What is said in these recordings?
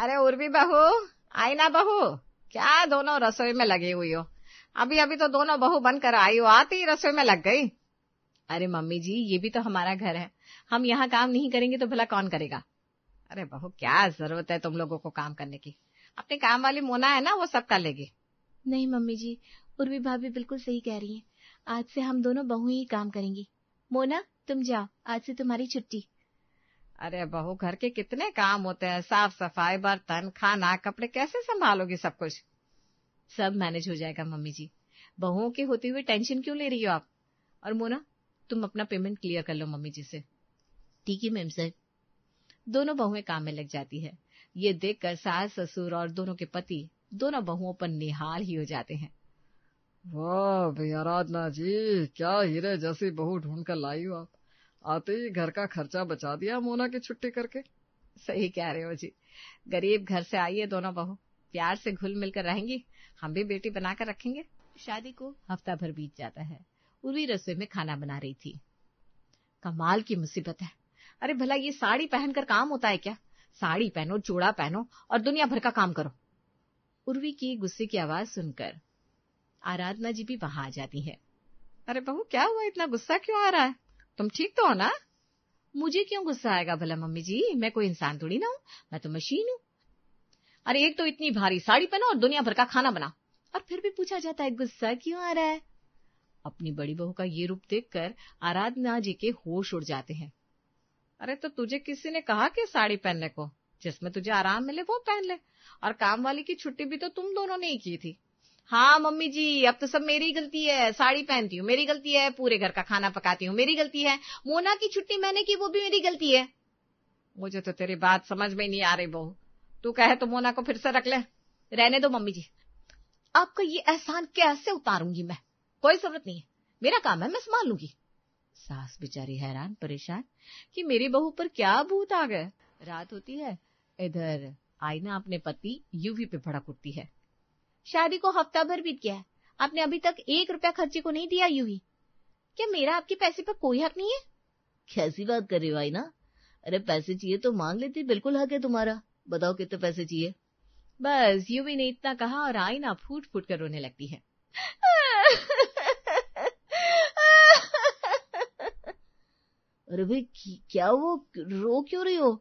अरे उर्वी बहू, आई ना बहू, क्या दोनों रसोई में लगी हुई हो? अभी अभी तो दोनों बहू बनकर आई हो, आती ही रसोई में लग गई। अरे मम्मी जी, ये भी तो हमारा घर है, हम यहाँ काम नहीं करेंगे तो भला कौन करेगा? अरे बहू, क्या जरूरत है तुम लोगों को काम करने की? अपनी काम वाली मोना है ना, वो सब कर लेगी। नहीं मम्मी जी, उर्वी भाभी बिल्कुल सही कह रही हैं। आज से हम दोनों बहू ही काम करेंगी। मोना तुम जाओ, आज से तुम्हारी छुट्टी। अरे बहू, घर के कितने काम होते हैं, साफ सफाई, बर्तन, खाना, कपड़े, कैसे संभालोगी सब कुछ? सब मैनेज हो जाएगा मम्मी जी, बहुओं के होते हुए टेंशन क्यों ले रही हो आप? और मोना, तुम अपना पेमेंट क्लियर कर लो मम्मी जी से। ठीक है मैम सर। दोनों बहुएं काम में लग जाती है। ये देखकर सास ससुर और दोनों के पति दोनों बहुओं पर निहाल ही हो जाते हैं। वाह भाई आराधना जी, क्या हीरे जैसी बहू ढूंढ कर लाई हो आप। आते ही घर का खर्चा बचा दिया मोना की छुट्टी करके। सही कह रहे हो जी, गरीब घर से आई है दोनों बहू, प्यार से घुल मिलकर रहेंगी, हम भी बेटी बनाकर रखेंगे। शादी को हफ्ता भर बीत जाता है। उर्वी रसोई में खाना बना रही थी। कमाल की मुसीबत है, अरे भला ये साड़ी पहनकर काम होता है क्या? साड़ी पहनो, चूड़ा पहनो और दुनिया भर का काम करो। उर्वी की गुस्से की आवाज सुनकर आराधना जी भी वहां आ जाती है। अरे बहू, क्या हुआ, इतना गुस्सा क्यों आ रहा है? तुम ठीक तो हो ना? मुझे क्यों गुस्सा आएगा भला मम्मी जी, मैं कोई इंसान थोड़ी ना हूँ, मैं तो मशीन हूँ। अरे एक तो इतनी भारी साड़ी पहनो और दुनिया भर का खाना बनाओ, और फिर भी पूछा जाता है गुस्सा क्यों आ रहा है। अपनी बड़ी बहू का ये रूप देखकर आराधना जी के होश उड़ जाते हैं। अरे तो तुझे किसी ने कहा कि साड़ी पहनने को? जिसमें तुझे आराम मिले वो पहन ले, और काम वाली की छुट्टी भी तो तुम दोनों ने ही की थी। हाँ मम्मी जी, अब तो सब मेरी गलती है, साड़ी पहनती हूँ मेरी गलती है, पूरे घर का खाना पकाती हूँ मेरी गलती है, मोना की छुट्टी मैंने की वो भी मेरी गलती है। मुझे तो तेरी बात समझ में नहीं आ रही बहू, तू कहे तो मोना को फिर से रख ले। रहने दो मम्मी जी, आपका ये एहसान कैसे उतारूंगी मैं? कोई जरूरत नहीं है, मेरा काम है, मैं संभाल लूंगी। सास बेचारी हैरान परेशान कि मेरी बहू पर क्या भूत आ गए। रात होती है, इधर आईना अपने पति यूवी पे भड़क उठती है। शादी को हफ्ता भर बीत गया है, आपने अभी तक 1 रुपया खर्चे को नहीं दिया यूवी। क्या मेरा आपके पैसे पर कोई हक नहीं है? कैसी बात कर रही हो आईना? अरे पैसे चाहिए तो मांग लेती, बिल्कुल हक है तुम्हारा। बताओ कितने पैसे चाहिए? बस यूवी ने इतना कहा और आईना फूट फूट कर रोने लगती है। अरे भाई क्या वो, रो क्यों रही हो?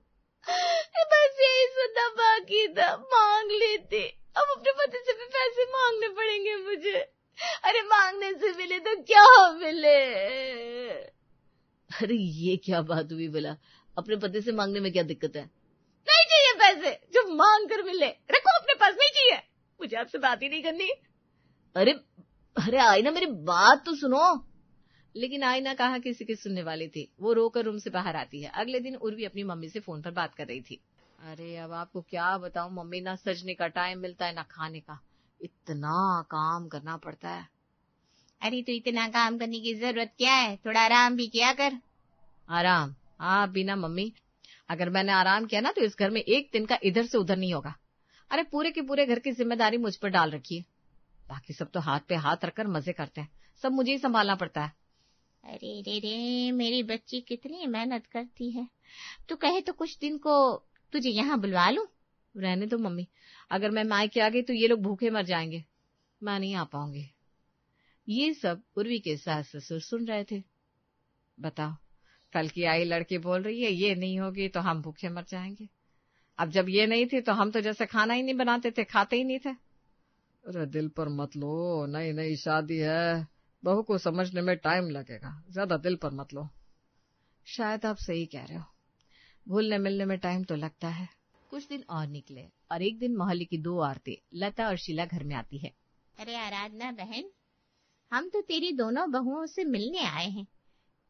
बस यही सुनना बाकी था, मांग लेते, अब अपने पति से भी पैसे मांगने पड़ेंगे मुझे। अरे मांगने से मिले तो क्या मिले। अरे ये क्या बात हुई भला, अपने पति से मांगने में क्या दिक्कत है? नहीं चाहिए पैसे, जो मांग कर मिले रखो अपने पास, नहीं चाहिए, मुझे आपसे बात ही नहीं करनी। अरे अरे आईना मेरी बात तो सुनो। लेकिन आईना कहाँ किसी की सुनने वाली थी, वो रोकर रूम से बाहर आती है। अगले दिन उर्वी अपनी मम्मी से फोन पर बात कर रही थी। अरे अब आपको क्या बताऊं मम्मी, ना सजने का टाइम मिलता है ना खाने का, इतना काम करना पड़ता है। अरे तो इतना काम करने की जरूरत क्या है, थोड़ा आराम भी किया कर। आराम? हाँ बिना मम्मी, अगर मैंने आराम किया ना तो इस घर में एक दिन का इधर से उधर नहीं होगा। अरे पूरे के पूरे घर की जिम्मेदारी मुझ पर डाल रखी है, बाकी सब तो हाथ पे हाथ रखकर मजे करते हैं, सब मुझे ही संभालना पड़ता है। अरे रे रे, मेरी बच्ची कितनी मेहनत करती है, तू कहे तो कुछ दिन को तुझे यहाँ बुलवा लूं। रहने दो मम्मी, अगर मैं मायके आ गई तो ये लोग भूखे मर जाएंगे, मैं नहीं आ पाऊंगी। ये सब उर्वी के सास ससुर सुन रहे थे। बताओ, कल की आई लड़की बोल रही है ये नहीं होगी तो हम भूखे मर जाएंगे। अब जब ये नहीं थी तो हम तो जैसे खाना ही नहीं बनाते थे, खाते ही नहीं थे। अरे दिल पर मत लो, नई नई शादी है, बहू को समझने में टाइम लगेगा, ज्यादा दिल पर मत लो। शायद आप सही कह रहे हो, भूलने मिलने में टाइम तो लगता है। कुछ दिन और निकले और एक दिन मोहल्ले की 2 औरतें लता और शीला घर में आती है। अरे आराधना बहन, हम तो तेरी दोनों बहुओं से मिलने आए हैं,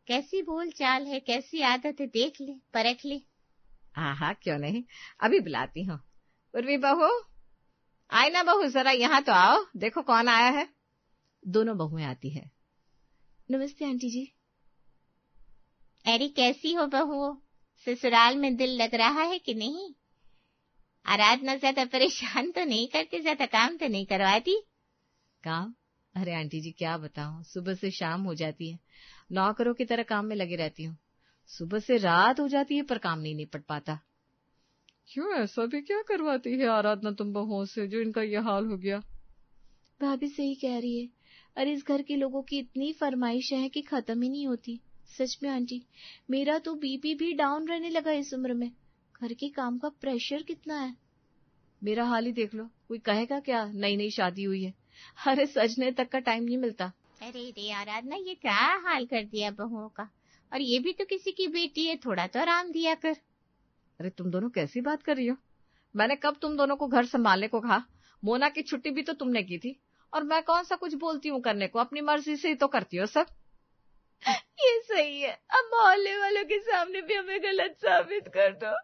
कैसी बोल चाल है, कैसी आदत है, देख ले, परख ले। हाँ हाँ क्यों नहीं, अभी बुलाती हूँ। उर्वी बहू, आए ना बहू, जरा यहाँ तो आओ, देखो कौन आया है। दोनों बहुएं आती है। नमस्ते आंटी जी। अरे कैसी हो बहुओं, ससुराल में दिल लग रहा है कि नहीं? आराधना ज्यादा परेशान तो नहीं करती, ज्यादा काम तो नहीं करवाती? काम? अरे आंटी जी क्या बताऊं, सुबह से शाम हो जाती है, नौकरों की तरह काम में लगी रहती हूँ। सुबह से रात हो जाती है पर काम नहीं निपट पाता। क्यों ऐसा भी क्या करवाती है आराधना तुम बहुओं से जो इनका ये हाल हो गया? भाभी सही कह रही है। अरे इस घर के लोगों की इतनी फरमाइशें हैं कि खत्म ही नहीं होती। सच में आंटी, मेरा तो बीपी भी डाउन रहने लगा इस उम्र में। घर के काम का प्रेशर कितना है। मेरा हाल ही देख लो, कोई कहेगा क्या नई नई शादी हुई है। अरे सजने तक का टाइम नहीं मिलता। अरे रे आराधना, ये क्या हाल कर दिया बहुओं का। और ये भी तो किसी की बेटी है, थोड़ा तो आराम दिया कर। अरे तुम दोनों कैसी बात कर रही हो? मैंने कब तुम दोनों को घर संभालने को कहा? मोना की छुट्टी भी तो तुमने की थी, और मैं कौन सा कुछ बोलती हूँ करने को, अपनी मर्जी से ही तो करती हो सब। ये सही है, अब मोहल्ले वालों के सामने भी हमें गलत साबित कर दो।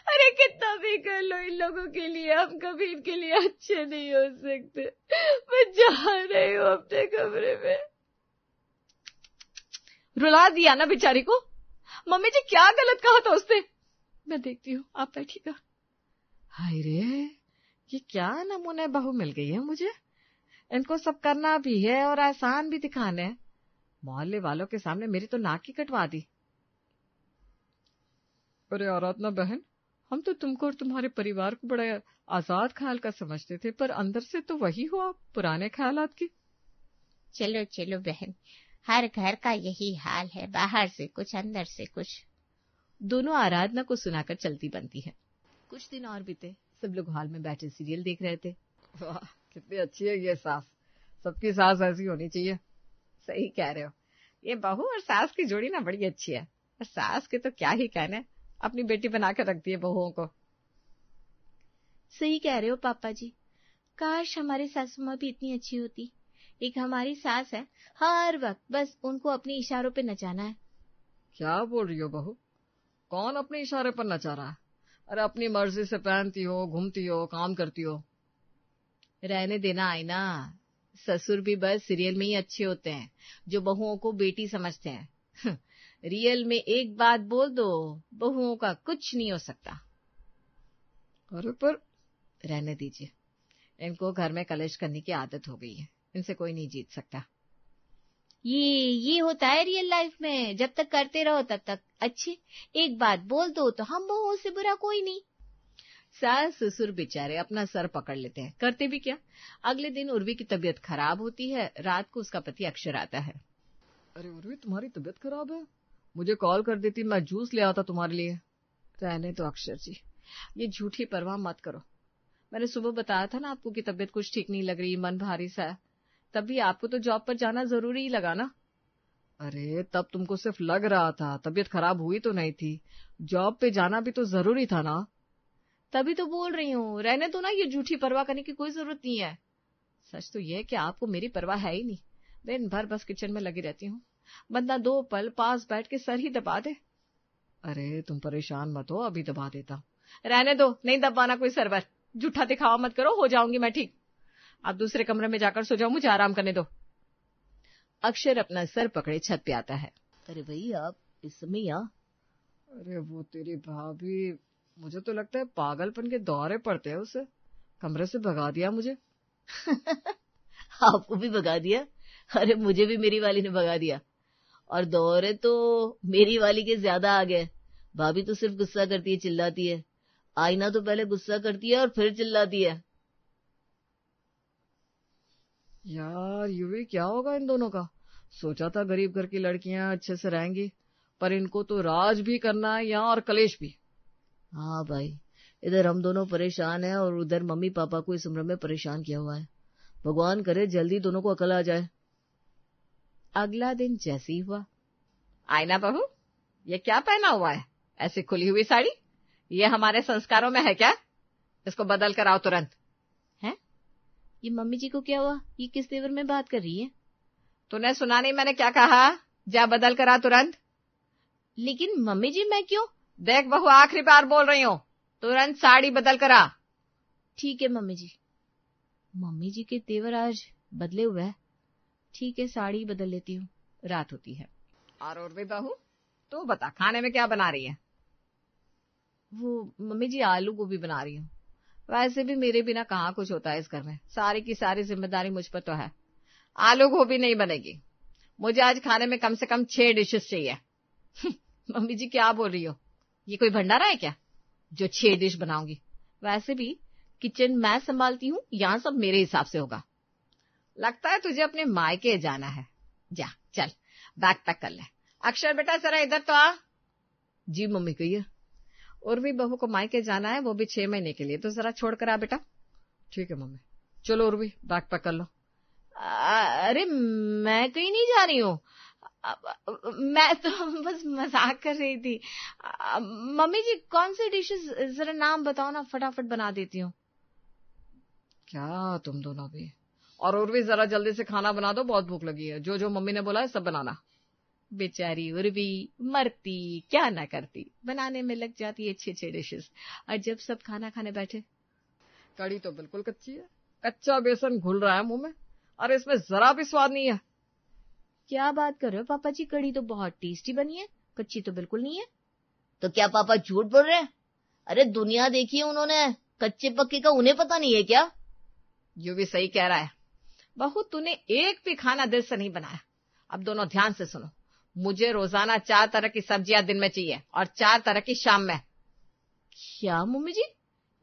अरे कितना भी कर लो इन लोगों के लिए, हम कभी इनके लिए अच्छे नहीं हो सकते। मैं जा रही हूँ अपने कमरे में। रुला दिया ना बेचारी को। मम्मी जी क्या गलत कहा था उसने? मैं देखती हूँ, आप बैठिएगा। हाय रे, ये क्या नमूने बहू मिल गई है मुझे। इनको सब करना भी है और एहसान भी दिखाने हैं। मोहल्ले वालों के सामने मेरी तो नाक ही कटवा दी। अरे आराधना बहन, हम तो तुमको और तुम्हारे परिवार को बड़ा आजाद ख्याल का समझते थे, पर अंदर से तो वही हो आप, पुराने ख्यालात की। चलो चलो बहन, हर घर का यही हाल है, बाहर से कुछ अंदर से कुछ। दोनों आराधना को सुनाकर चलती बनती है। कुछ दिन और बीते, सब लोग हॉल में बैठे सीरियल देख रहे थे। वाह, कितनी अच्छी है ये सास। सबकी सास ऐसी होनी चाहिए। सही कह रहे हो, ये बहू और सास की जोड़ी ना बड़ी अच्छी है। और सास के तो क्या ही कहने, अपनी बेटी बनाकर रखती है बहुओं को। सही कह रहे हो पापा जी, काश हमारी सासू माँ भी इतनी अच्छी होती। एक हमारी सास है, हर वक्त बस उनको अपने इशारों पे नचाना है। क्या बोल रही हो बहू? कौन अपने इशारे पर नचा रहा है? अरे अपनी मर्जी से पहनती हो, घूमती हो, काम करती हो। रहने देना आईना, ससुर भी बस सीरियल में ही अच्छे होते हैं, जो बहुओं को बेटी समझते हैं। रियल में एक बात बोल दो, बहुओं का कुछ नहीं हो सकता। अरे पर रहने दीजिए, इनको घर में कलेश करने की आदत हो गई है, इनसे कोई नहीं जीत सकता। ये होता है रियल लाइफ में, जब तक करते रहो तब तक अच्छे, एक बात बोल दो तो हम बहुओं से बुरा कोई नहीं। सास ससुर बेचारे अपना सर पकड़ लेते हैं, करते भी क्या। अगले दिन उर्वी की तबीयत खराब होती है, रात को उसका पति अक्षर आता है। अरे उर्वी, तुम्हारी तबीयत खराब है? मुझे कॉल कर देती, मैं जूस ले आता तुम्हारे लिए। रहने दो अक्षर जी, ये झूठी परवाह मत करो। मैंने सुबह बताया था ना आपको कि तबीयत कुछ ठीक नहीं लग रही, मन भारी सा है। तभी आपको तो जॉब पर जाना जरूरी ही लगा ना। अरे तब तुमको सिर्फ लग रहा था, तबीयत खराब हुई तो नहीं थी। जॉब पे जाना भी तो जरूरी था ना। तभी तो बोल रही हूँ, रहने दो ना, ये झूठी परवाह करने की कोई जरूरत नहीं है। सच तो ये है कि आपको मेरी परवाह है ही नहीं। दिन भर बस किचन में लगी रहती हूँ, बंदा 2 पल पास बैठ के सर ही दबा दे। अरे तुम परेशान मत हो, अभी दबा देता। रहने दो, नहीं दबाना कोई सरवर। झूठा दिखावा मत करो, हो जाऊंगी मैं ठीक। आप दूसरे कमरे में जाकर सो जाओ, मुझे आराम करने दो। अक्षर अपना सर पकड़े छत पे आता है। अरे भाई, आप इस समय यहाँ? अरे वो तेरी भाभी, मुझे तो लगता है पागलपन के दौरे पड़ते हैं उसे। कमरे से भगा दिया मुझे। आपको भी भगा दिया? अरे मुझे भी मेरी वाली ने भगा दिया, और दौरे तो मेरी वाली के ज्यादा आ गए। भाभी तो सिर्फ गुस्सा करती है, चिल्लाती है। आईना तो पहले गुस्सा करती है और फिर चिल्लाती है। यार ये क्या होगा इन दोनों का? सोचा था गरीब घर की लड़कियां अच्छे से रहेंगी, पर इनको तो राज भी करना है यहाँ और कलेश भी। हाँ भाई, इधर हम दोनों परेशान हैं और उधर मम्मी पापा को इस उम्र में परेशान किया हुआ है। भगवान करे जल्दी दोनों को अकल आ जाए। अगला दिन जैसे ही हुआ, आईना बहू, ये क्या पहना हुआ है, ऐसी खुली हुई साड़ी? ये हमारे संस्कारों में है क्या? इसको बदल कर आओ तुरंत। है? ये मम्मी जी को क्या हुआ? ये किस तेवर में बात कर रही है? तूने सुना नहीं मैंने क्या कहा? जा बदल कर आ तुरंत। लेकिन मम्मी जी मैं क्यों? देख बहू, आखिरी बार बोल रही हूँ, तुरंत साड़ी बदल कर आ। ठीक है मम्मी जी। मम्मी जी के तेवर आज बदले हुए हैं। ठीक है, साड़ी बदल लेती हूँ। रात होती है। और भी बहू, तू बता खाने में क्या बना रही है? वो मम्मी जी आलू गोभी बना रही हूँ। वैसे भी मेरे बिना कहाँ कुछ होता है इस घर में, सारी की सारी जिम्मेदारी मुझ पर तो है। आलू गोभी नहीं बनेगी, मुझे आज खाने में कम से कम 6 डिशेस चाहिए। मम्मी जी क्या बोल रही हो, ये कोई भंडारा है क्या? जो 6 डिश बनाऊंगी। वैसे भी किचन मैं संभालती हूँ, यहाँ सब मेरे हिसाब से होगा। लगता है तुझे अपने मायके जाना है। जा चल बैग पैक कर ले। अक्षर बेटा जरा इधर तो आ। जी मम्मी कहिए। उर्वी बहू को मायके जाना है, वो भी 6 महीने के लिए, तो जरा छोड़ कर आ बेटा। ठीक है मम्मी। चलो उर्वी बैग पैक कर लो। अरे मैं कहीं नहीं जा रही हूँ, मैं तो बस मजाक कर रही थी। मम्मी जी कौन सी डिशेस जरा नाम बताओ ना, फटाफट बना देती हूँ। क्या तुम दोनों भी। और उर्वी जरा जल्दी से खाना बना दो, बहुत भूख लगी है। जो जो मम्मी ने बोला है सब बनाना। बेचारी उर्वी मरती क्या ना करती, बनाने में लग जाती है 6 डिशेस। और जब सब खाना खाने बैठे, कड़ी तो बिल्कुल कच्ची है, कच्चा बेसन घुल रहा है मुंह में, और इसमें जरा भी स्वाद नहीं है। क्या बात कर रहे हो पापा जी, कड़ी तो बहुत टेस्टी बनी है, कच्ची तो बिल्कुल नहीं है। तो क्या पापा झूठ बोल रहे हैं? अरे दुनिया देखी है उन्होंने, कच्चे पक्के का उन्हें पता नहीं है क्या? यू भी सही कह रहा है। बहू तूने एक भी खाना दिल से नहीं बनाया। अब दोनों ध्यान से सुनो, मुझे रोजाना 4 तरह की सब्जियां दिन में चाहिए और 4 तरह की शाम में। क्या मम्मी जी,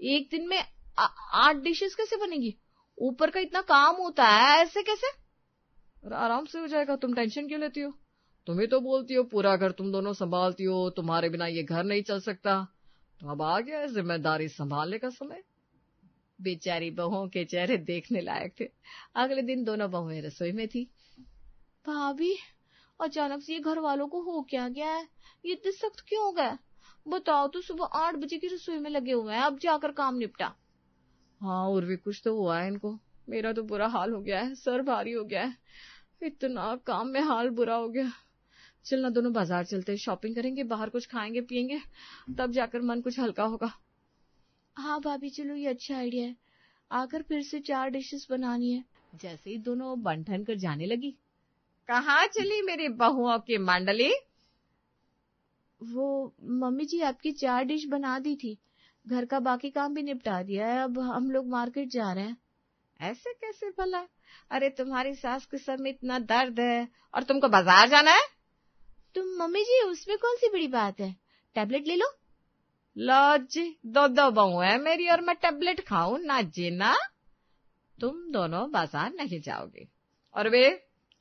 एक दिन में 8 डिशेस कैसे बनेगी? ऊपर का इतना काम होता है, ऐसे कैसे? आराम से हो जाएगा, तुम टेंशन क्यों लेती हो? तुम ही तो बोलती हो पूरा घर तुम दोनों संभालती हो, तुम्हारे बिना ये घर नहीं चल सकता। तो अब आ गया है जिम्मेदारी संभालने का समय। बेचारी बहुओं के चेहरे देखने लायक थे। अगले दिन दोनों बहुएं रसोई में थी। भाभी अचानक से ये घर वालों को हो क्या गया है? ये इतने सख्त क्यों हो गए? बताओ तो, सुबह 8 बजे की रसोई में लगे हुए हैं, अब जाकर काम निपटा। हाँ उर्वी कुछ तो हुआ है इनको। मेरा तो बुरा हाल हो गया है, सर भारी हो गया है, इतना काम में हाल बुरा हो गया। चलना दोनों बाजार चलते, शॉपिंग करेंगे, बाहर कुछ खाएंगे पिएंगे, तब जाकर मन कुछ हल्का होगा। हाँ भाभी चलो, ये अच्छा आइडिया है। आकर फिर से 4 डिशेस बनानी है। जैसे ही दोनों बन ठन कर जाने लगी, कहाँ चली मेरी बहुओं की मंडली? वो मम्मी जी आपकी 4 डिश बना दी थी, घर का बाकी काम भी निपटा दिया है, अब हम लोग मार्केट जा रहे हैं। ऐसे कैसे भला? अरे तुम्हारी सास के सर में इतना दर्द है और तुमको बाजार जाना है? तुम मम्मी जी उसमें कौन सी बड़ी बात है, टैबलेट ले लो। लो जी, 2 बहू है मेरी और मैं टैबलेट खाऊं ना जी ना। तुम दोनों बाजार नहीं जाओगे। और वे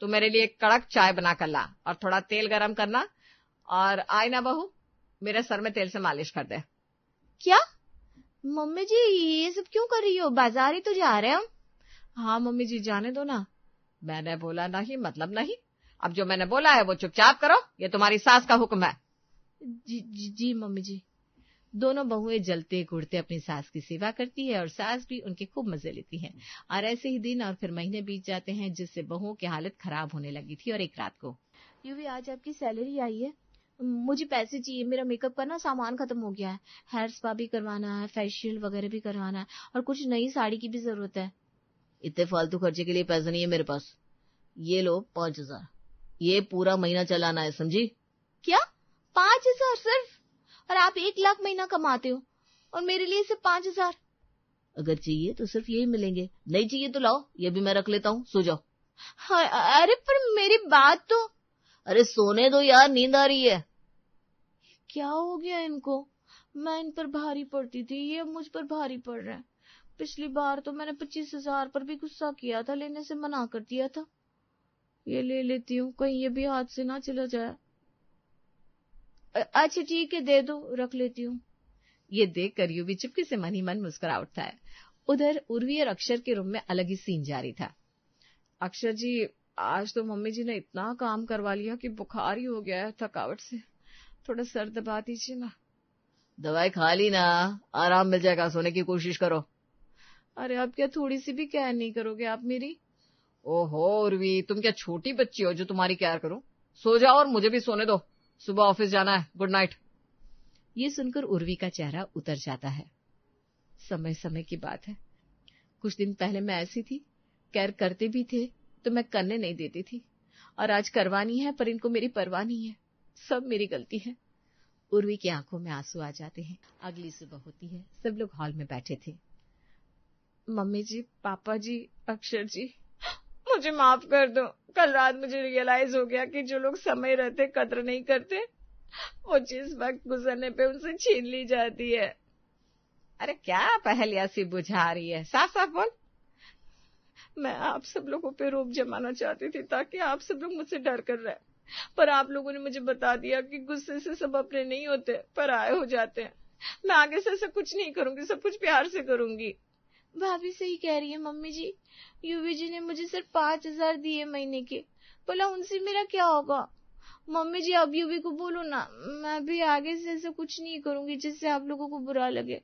तू मेरे लिए कड़क चाय बना कर ला और थोड़ा तेल गरम करना, और आय ना बहू मेरे सर में तेल से मालिश कर दे। क्या मम्मी जी ये सब क्यों कर रही हो, बाजार ही तो जा रहे हैं हम। हाँ मम्मी जी जाने दो ना। मैंने बोला नहीं मतलब नहीं, अब जो मैंने बोला है वो चुपचाप करो, ये तुम्हारी सास का हुक्म है। जी मम्मी जी। दोनों बहुएं जलते घुड़ते अपनी सास की सेवा करती है और सास भी उनके खूब मजे लेती है। और ऐसे ही दिन और फिर महीने बीत जाते हैं, जिससे बहुओं की हालत खराब होने लगी थी। और एक रात को, यूवी आज आपकी सैलरी आई है, मुझे पैसे चाहिए, मेरा मेकअप का ना सामान खत्म हो गया है, हेयर स्पा भी करवाना है, फेशियल वगैरह भी करवाना है, और कुछ नई साड़ी की भी जरूरत है। इतने फालतू खर्चे के लिए पैसा नहीं है मेरे पास। ये लो 5000, ये पूरा महीना चलाना है, समझी? क्या 5000 सिर्फ? और आप 1 लाख महीना कमाते हो और मेरे लिए सिर्फ 5000? अगर चाहिए तो सिर्फ यही मिलेंगे, नहीं चाहिए तो लाओ, ये भी मैं रख लेता हूँ, सो जाओ। अरे पर मेरी बात तो। अरे सोने दो यार, नींद आ रही है। क्या हो गया इनको? मैं इन पर भारी पड़ती थी, ये मुझ पर भारी पड़ रहे हैं। पिछली बार तो मैंने 25,000 पर भी गुस्सा किया था, लेने से मना कर दिया था। ये ले लेती हूँ, कहीं ये भी हाथ से ना चला जाए। अच्छा ठीक है दे दो, रख लेती हूँ। ये देख कर यूवी चुपके से मन ही मन मुस्कुरा उठता है। उधर उर्वी और अक्षर के रूम में अलग ही सीन जारी था। अक्षर जी आज तो मम्मी जी ने इतना काम करवा लिया कि बुखार ही हो गया है थकावट से, थोड़ा सर दबा दीजिए ना। दवाई खा ली ना, आराम मिल जाएगा, सोने की कोशिश करो। अरे अब क्या थोड़ी सी भी केयर नहीं करोगे आप मेरी? ओहो उर्वी तुम क्या छोटी बच्ची हो जो तुम्हारी केयर करूं? सो जाओ और मुझे भी सोने दो, सुबह ऑफिस जाना है, गुड नाइट। ये सुनकर उर्वी का चेहरा उतर जाता है। समय समय की बात है, कुछ दिन पहले मैं ऐसी थी, केयर करते भी थे तो मैं करने नहीं देती थी, और आज करवानी है पर इनको मेरी परवाह नहीं है, सब मेरी गलती है। उर्वी की आंखों में आंसू आ जाते हैं। अगली सुबह होती है, सब लोग हॉल में बैठे थे। मम्मी जी, पापा जी, अक्षर जी, मुझे माफ कर दो। कल रात मुझे रियलाइज हो गया कि जो लोग समय रहते कद्र नहीं करते, वो चीज वक्त गुजरने पे उनसे छीन ली जाती है। अरे क्या पहेलियां सी बुझा रही है, साफ साफ बोल। मैं आप सब लोगों पे रोब जमाना चाहती थी ताकि आप सब लोग मुझसे डर कर रहे, पर आप लोगों ने मुझे बता दिया कि गुस्से से सब अपने नहीं होते, पराये हो जाते हैं। मैं आगे से ऐसा कुछ नहीं करूंगी, सब कुछ प्यार से करूंगी। भाभी सही कह रही है मम्मी जी, यूवी जी ने मुझे सिर्फ 5,000 दिए महीने के, भला उनसे मेरा क्या होगा। मम्मी जी अब यूवी को बोलो ना, मैं भी आगे से ऐसा कुछ नहीं करूंगी जिससे आप लोगों को बुरा लगे।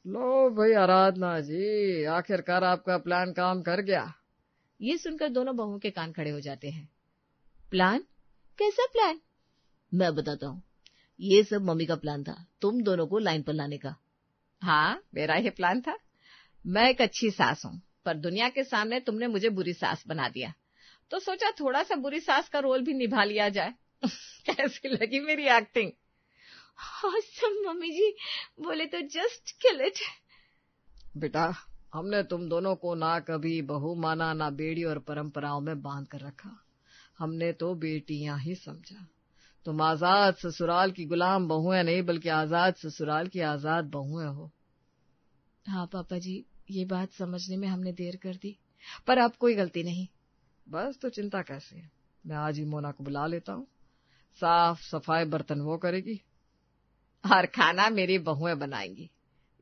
लो भाई आराधना जी, आखिरकार आपका प्लान काम कर गया। ये सुनकर दोनों बहुओं के कान खड़े हो जाते हैं। प्लान? कैसा प्लान? मैं बताता हूँ, ये सब मम्मी का प्लान था, तुम दोनों को लाइन पर लाने का। हाँ, मेरा ये प्लान था। मैं एक अच्छी सास हूँ, पर दुनिया के सामने तुमने मुझे बुरी सास बना दिया, तो सोचा थोड़ा सा बुरी सास का रोल भी निभा लिया जाए। कैसी लगी मेरी एक्टिंग? ऑसम मम्मी जी, बोले तो जस्ट किल इट। बेटा, हमने तुम दोनों को ना कभी बहू माना, ना बेड़ी और परंपराओं में बांध कर रखा। हमने तो बेटियां ही समझा। तुम आजाद ससुराल की गुलाम बहुएं नहीं, बल्कि आजाद ससुराल की आजाद बहुएं हो। हाँ पापा जी, ये बात समझने में हमने देर कर दी, पर अब कोई गलती नहीं। बस तो चिंता कैसे है, मैं आज ही मोना को बुला लेता हूँ। साफ सफाई बर्तन वो करेगी और खाना मेरी बहुएं बनाएंगी।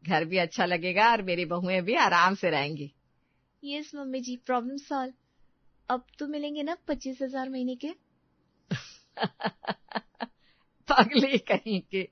घर भी अच्छा लगेगा और मेरी बहुएं भी आराम से रहेंगी। यस मम्मी जी, प्रॉब्लम सॉल्व। अब तो मिलेंगे ना 25,000 महीने के। पगली कहीं के।